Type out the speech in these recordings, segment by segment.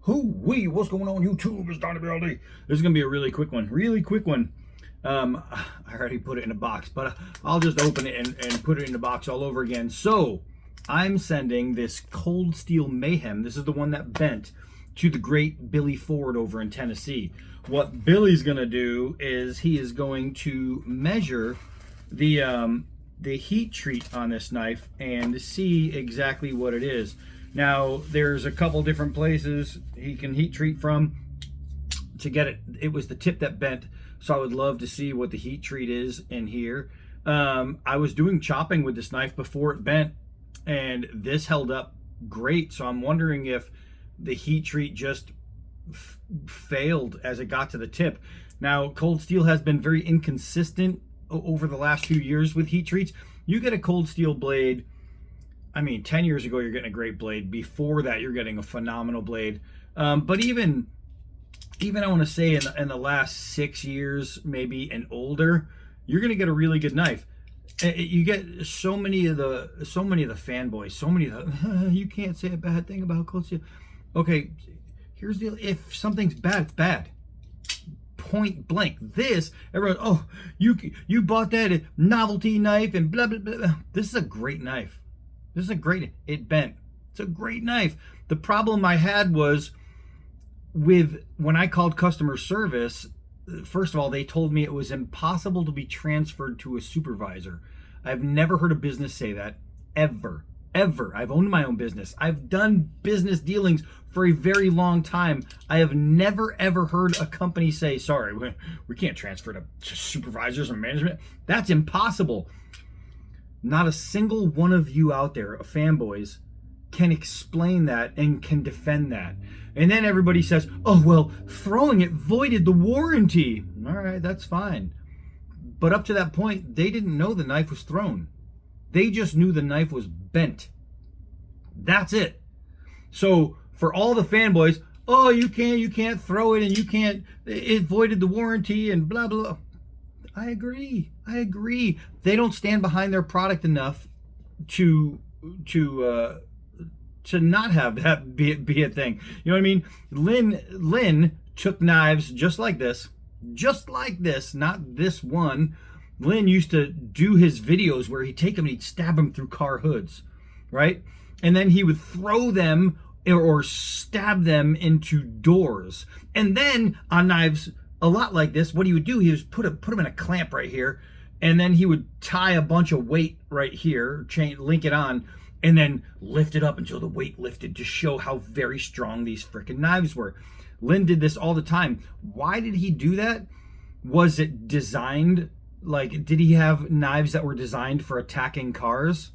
Hoo-wee, what's going on YouTube? It's Donnie dbad. This is going to be a really quick one. I already put it in a box, but I'll just open it and put it in the box all over again. So, I'm sending this cold steel Mahem. This is the one that bent to the great Billy Ford over in Tennessee. What Billy's going to do is he is going to measure the heat treat on this knife and see exactly what it is. Now, there's a couple different places he can heat treat from to get it. It was the tip that bent, so I would love to see what the heat treat is in here. I was doing chopping with this knife before it bent, and this held up great, so I'm wondering if the heat treat just failed as it got to the tip. Now, cold steel has been very inconsistent over the last few years with heat treats. You get a cold steel blade, I mean, 10 years ago, you're getting a great blade. Before that, you're getting a phenomenal blade. But even I want to say in the last 6 years, maybe and older, you're going to get a really good knife. You get so many of the fanboys, so many of the, you can't say a bad thing about cold steel. Okay, here's the deal. If something's bad, it's bad. Point blank. This, everyone, oh, you bought that novelty knife and blah, blah, blah. This is a great knife. This is a great, it bent. It's a great knife. The problem I had was when I called customer service, first of all, they told me it was impossible to be transferred to a supervisor. I've never heard a business say that, ever. I've owned my own business. I've done business dealings for a very long time. I have never, ever heard a company say, sorry, we can't transfer to supervisors or management. That's impossible. Not a single one of you out there, fanboys, can explain that and can defend that. And then everybody says, oh, well, throwing it voided the warranty. All right, that's fine. But up to that point, they didn't know the knife was thrown. They just knew the knife was bent. That's it. So for all the fanboys, oh, you can't throw it and it voided the warranty and blah, blah. I agree. They don't stand behind their product enough to not have that be a thing. You know what I mean? Lynn took knives just like this, not this one. Lynn used to do his videos where he'd take them and he'd stab them through car hoods, right? And then he would throw them or stab them into doors. And then on knives a lot like this, what he would do, he was put them in a clamp right here, and then he would tie a bunch of weight right here, link it on, and then lift it up until the weight lifted to show how very strong these freaking knives were. Lynn did this all the time. Why did he do that? Was it designed, like, did he have knives that were designed for attacking cars?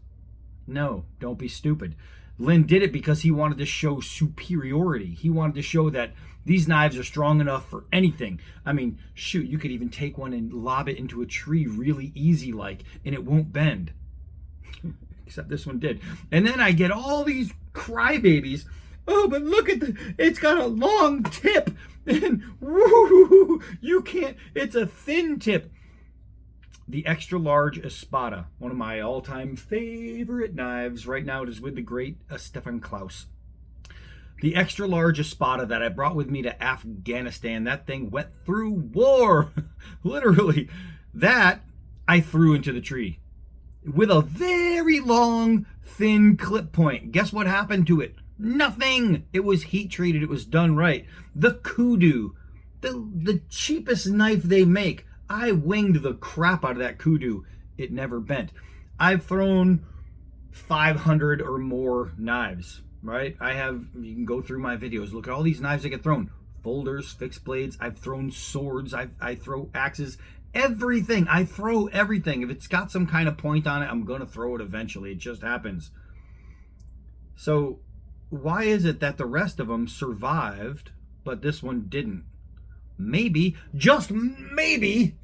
No, don't be stupid. Lynn did it because he wanted to show superiority. He wanted to show that these knives are strong enough for anything. I mean, shoot, you could even take one and lob it into a tree really easy like, and it won't bend. Except this one did. And then I get all these crybabies. Oh, but look at it's got a long tip. And woo, you can't, it's a thin tip. The extra large Espada, one of my all-time favorite knives. Right now it is with the great Stefan Klaus. The extra large Espada that I brought with me to Afghanistan, that thing went through war, literally. That I threw into the tree with a very long, thin clip point. Guess what happened to it? Nothing. It was heat treated. It was done right. The Kudu, the cheapest knife they make, I winged the crap out of that Kudu. It never bent. I've thrown 500 or more knives, right? You can go through my videos. Look at all these knives I get thrown. Folders, fixed blades. I've thrown swords. I throw axes. Everything. I throw everything. If it's got some kind of point on it, I'm going to throw it eventually. It just happens. So why is it that the rest of them survived, but this one didn't? Maybe, just maybe,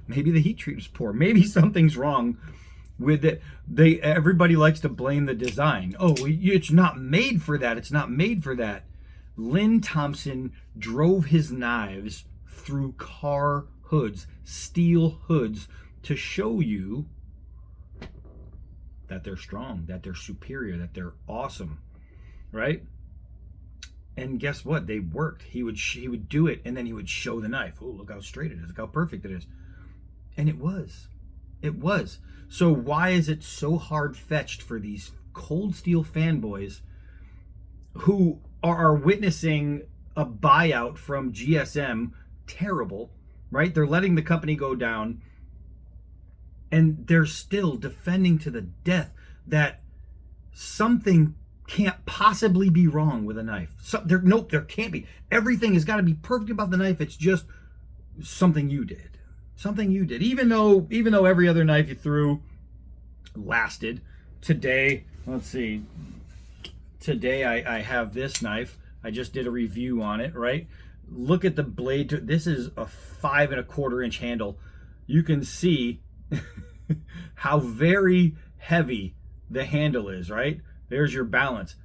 maybe the heat treat was poor. Maybe something's wrong with it. Everybody likes to blame the design. Oh, it's not made for that. It's not made for that. Lynn Thompson drove his knives through car hoods, steel hoods, to show you that they're strong, that they're superior, that they're awesome, right? And guess what? They worked. He would do it, and then he would show the knife. Oh, look how straight it is. Look how perfect it is. And it was. It was. So why is it so hard-fetched for these Cold Steel fanboys who are witnessing a buyout from GSM? Terrible, right? They're letting the company go down, and they're still defending to the death that something can't possibly be wrong with a knife. Nope, there can't be. Everything has got to be perfect about the knife. It's just something you did. Something you did. Even though every other knife you threw lasted. Today, let's see. Today I have this knife. I just did a review on it, right? Look at the blade. This is a 5 1/4 inch handle. You can see how very heavy the handle is, right? There's your balance.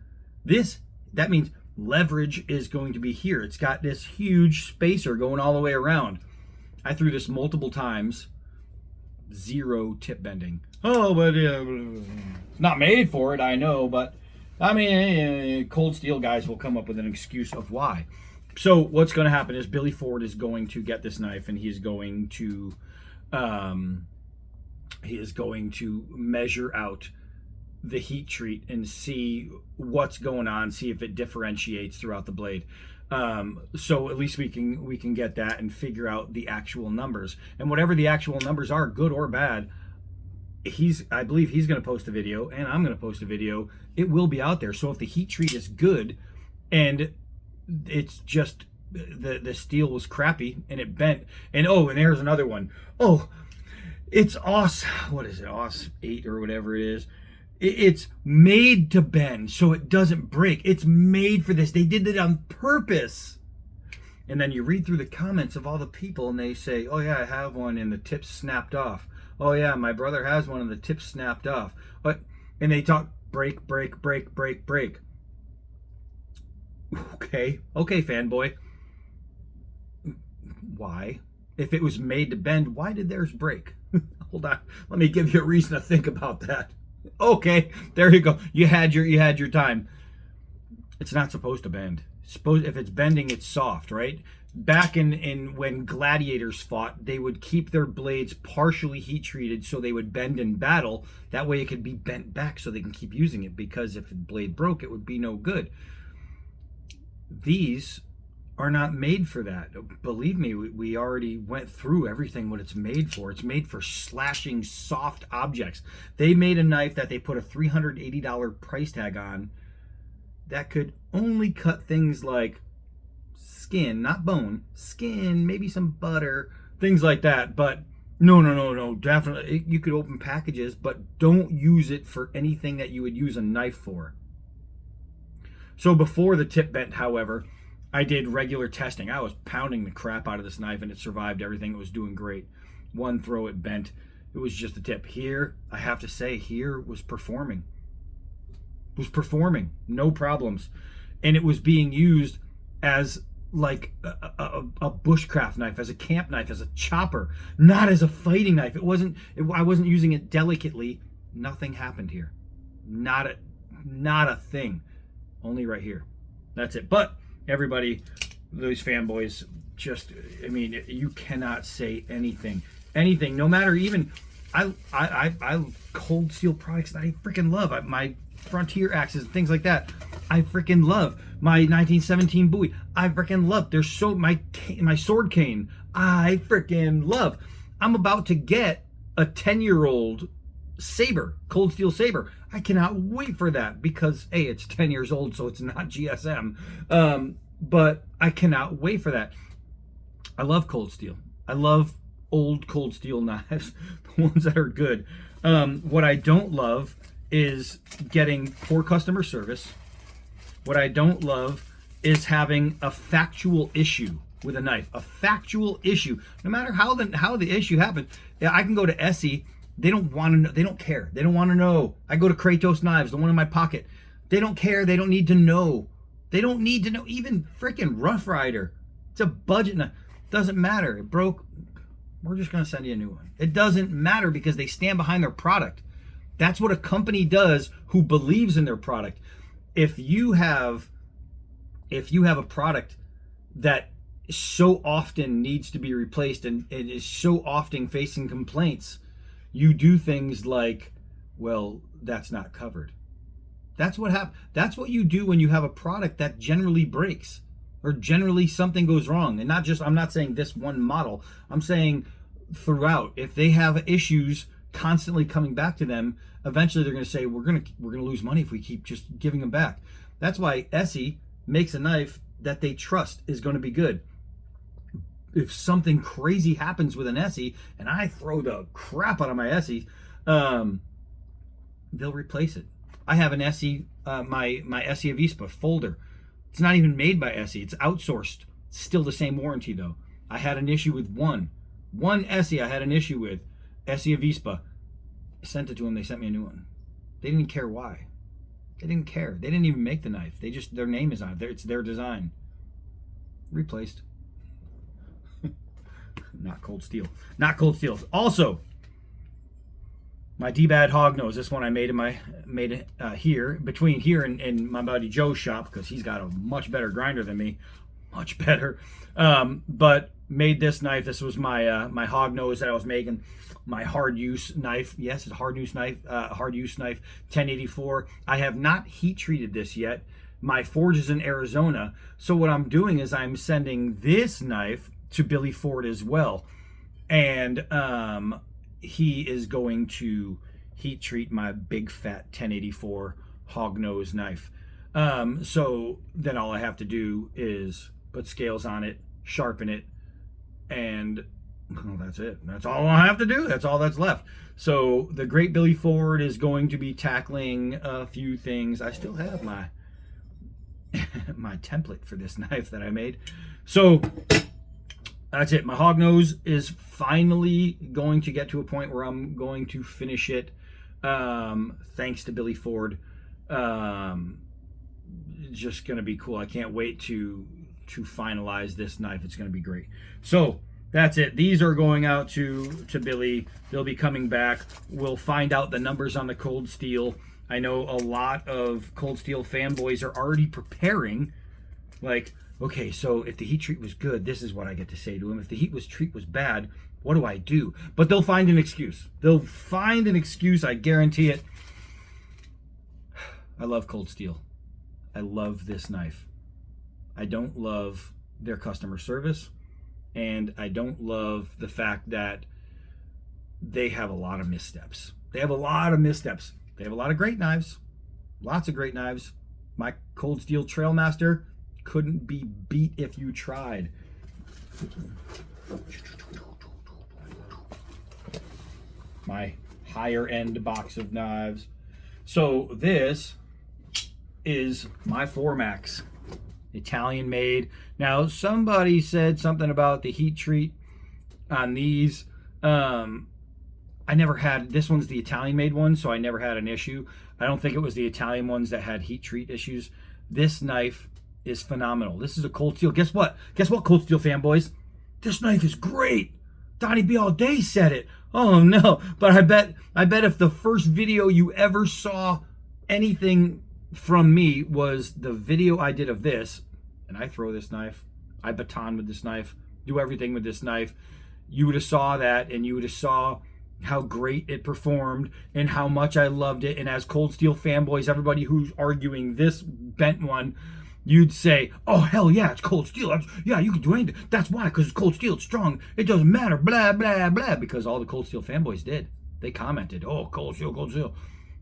That means leverage is going to be here. It's got this huge spacer going all the way around. I threw this multiple times. 0 tip bending. Oh, but it's not made for it, I know, but I mean, Cold Steel guys will come up with an excuse of why. So what's going to happen is Billy Ford is going to get this knife, and he's going to measure out the heat treat and see what's going on, see if it differentiates throughout the blade. So at least we can get that and figure out the actual numbers. And whatever the actual numbers are, good or bad, I believe he's going to post a video, and I'm going to post a video. It will be out there. So if the heat treat is good, and it's just the steel was crappy and it bent, and there's another one. Oh, it's AUS. What is it? AUS 8 or whatever it is. It's made to bend so it doesn't break. It's made for this. They did it on purpose. And then you read through the comments of all the people, and they say, oh yeah, I have one and the tip's snapped off. Oh yeah, my brother has one and the tip's snapped off. And they talk break, break, break, break, break. Okay, fanboy. Why? If it was made to bend, why did theirs break? Hold on. Let me give you a reason to think about that. Okay, there you go. You had your time. It's not supposed to bend. If it's bending, it's soft, right? Back in when gladiators fought, they would keep their blades partially heat treated so they would bend in battle. That way it could be bent back so they can keep using it, because if the blade broke, it would be no good. These are not made for that. Believe me, we already went through everything what it's made for. It's made for slashing soft objects. They made a knife that they put a $380 price tag on that could only cut things like skin, not bone, skin, maybe some butter, things like that. But no, definitely you could open packages, but don't use it for anything that you would use a knife for. So before the tip bent, however, I did regular testing. I was pounding the crap out of this knife, and it survived everything. It was doing great. One throw, it bent. It was just the tip. Here, I have to say, here was performing. No problems. And it was being used as like a bushcraft knife, as a camp knife, as a chopper, not as a fighting knife. I wasn't using it delicately. Nothing happened here. Not a thing. Only right here. That's it. But everybody, those fanboys, you cannot say anything, no matter. Even I Cold Steel products that I freaking love. My Frontier axes and things like that, I freaking love. My 1917 Bowie, I freaking love. There's my sword cane, I freaking love. I'm about to get a 10-year-old saber, Cold Steel saber. I cannot wait for that, because it's 10 years old, so it's not GSM. But I cannot wait for that. I love Cold Steel. I love old Cold Steel knives, the ones that are good. What I don't love is getting poor customer service. What I don't love is having a factual issue with a knife. A factual issue. No matter how the issue happened, I can go to Essie. They don't want to know. They don't care. They don't want to know. I go to Kratos Knives, the one in my pocket. They don't care. They don't need to know. They don't need to know. Even freaking Rough Rider. It's a budget knife. Doesn't matter. It broke. We're just going to send you a new one. It doesn't matter, because they stand behind their product. That's what a company does who believes in their product. If you have if you have a product that so often needs to be replaced and it is so often facing complaints, you do things like, well, that's not covered. That's what happens. That's what you do when you have a product that generally breaks or generally something goes wrong. And not just, I'm not saying this one model, I'm saying throughout. If they have issues constantly coming back to them, eventually they're going to say, we're going to lose money if we keep just giving them back. That's why Essie makes a knife that they trust is going to be good. If something crazy happens with an Essie and I throw the crap out of my Essie, they'll replace it. I have an Essie, my Essie Avispa folder. It's not even made by Essie. It's outsourced. Still the same warranty though. I had an issue with one Essie I had an issue with, Essie Avispa. I sent it to them. They sent me a new one. They didn't care why. They didn't care. They didn't even make the knife. They just, their name is on it. It's their design. Replaced. Not cold steel. Not cold steel. Also, my dbad Hognose. This one I made here, between here and my buddy Joe's shop, because he's got a much better grinder than me. Much better. But made this knife. This was my my Hognose that I was making. My hard use knife. Yes, it's a hard use knife. 1084. I have not heat treated this yet. My forge is in Arizona. So what I'm doing is I'm sending this knife to Billy Ford as well. And he is going to heat treat my big fat 1084 Hognose knife. So then all I have to do is put scales on it, sharpen it, and well, that's it. That's all I have to do. That's all that's left. So the great Billy Ford is going to be tackling a few things. I still have my my template for this knife that I made. So that's it. My Hognose is finally going to get to a point where I'm going to finish it. Thanks to Billy Ford. It's just going to be cool. I can't wait to finalize this knife. It's going to be great. So that's it. These are going out to Billy. They'll be coming back. We'll find out the numbers on the cold steel. I know a lot of cold steel fanboys are already preparing, like, okay, so if the heat treat was good, this is what I get to say to him. If the treat was bad, what do I do? But they'll find an excuse. They'll find an excuse, I guarantee it. I love cold steel. I love this knife. I don't love their customer service, and I don't love the fact that they have a lot of missteps. They have a lot of missteps. They have a lot of great knives. Lots of great knives. My cold steel Trailmaster couldn't be beat if you tried. My higher end box of knives. So this is my 4MAX, Italian made. Now somebody said something about the heat treat on these. I never had, this one's the Italian made one, so I never had an issue. I don't think it was the Italian ones that had heat treat issues. This knife is phenomenal. This is a cold steel. Guess what? Guess what, cold steel fanboys? This knife is great. Donnie B all day said it. Oh no, but I bet if the first video you ever saw anything from me was the video I did of this, and I throw this knife, I baton with this knife, do everything with this knife, you would have saw that, and you would have saw how great it performed and how much I loved it. And as cold steel fanboys, everybody who's arguing this bent one, you'd say, oh hell yeah, it's cold steel. Yeah, you can do anything. That's why, because it's cold steel, it's strong, it doesn't matter, blah blah blah, because all the cold steel fanboys did. They commented, oh, cold steel, cold steel.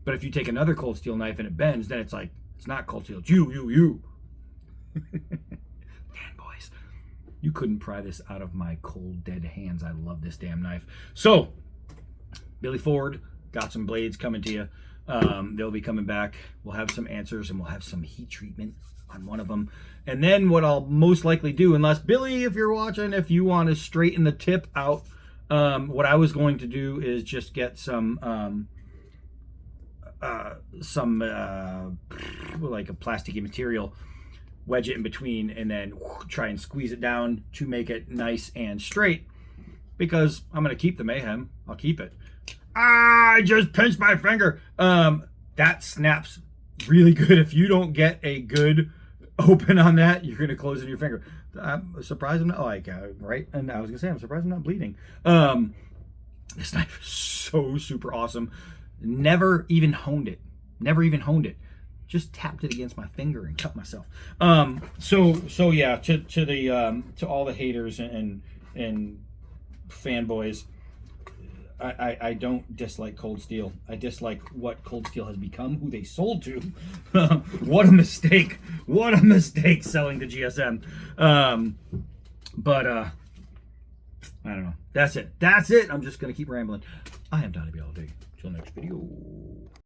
But if you take another cold steel knife and it bends, then it's like, it's not cold steel, it's you. Fanboys, you couldn't pry this out of my cold dead hands. I love this damn knife. So Billy Ford got some blades coming to you. They'll be coming back. We'll have some answers, and we'll have some heat treatment on one of them. And then what I'll most likely do, unless Billy, if you're watching, if you want to straighten the tip out, what I was going to do is just get some like a plasticky material, wedge it in between, and then try and squeeze it down to make it nice and straight, because I'm going to keep the Mahem. I'll keep it. I just pinched my finger. That snaps really good. If you don't get a good open on that, you're gonna close in your finger. I'm surprised I'm not like right. And I was gonna say I'm surprised I'm not bleeding. This knife is so super awesome. Never even honed it. Never even honed it. Just tapped it against my finger and cut myself. So yeah, to all the haters and fanboys, I don't dislike Cold Steel. I dislike what Cold Steel has become, who they sold to. What a mistake! What a mistake selling to GSM. But I don't know. That's it. I'm just gonna keep rambling. I am Donnie all day. Till next video.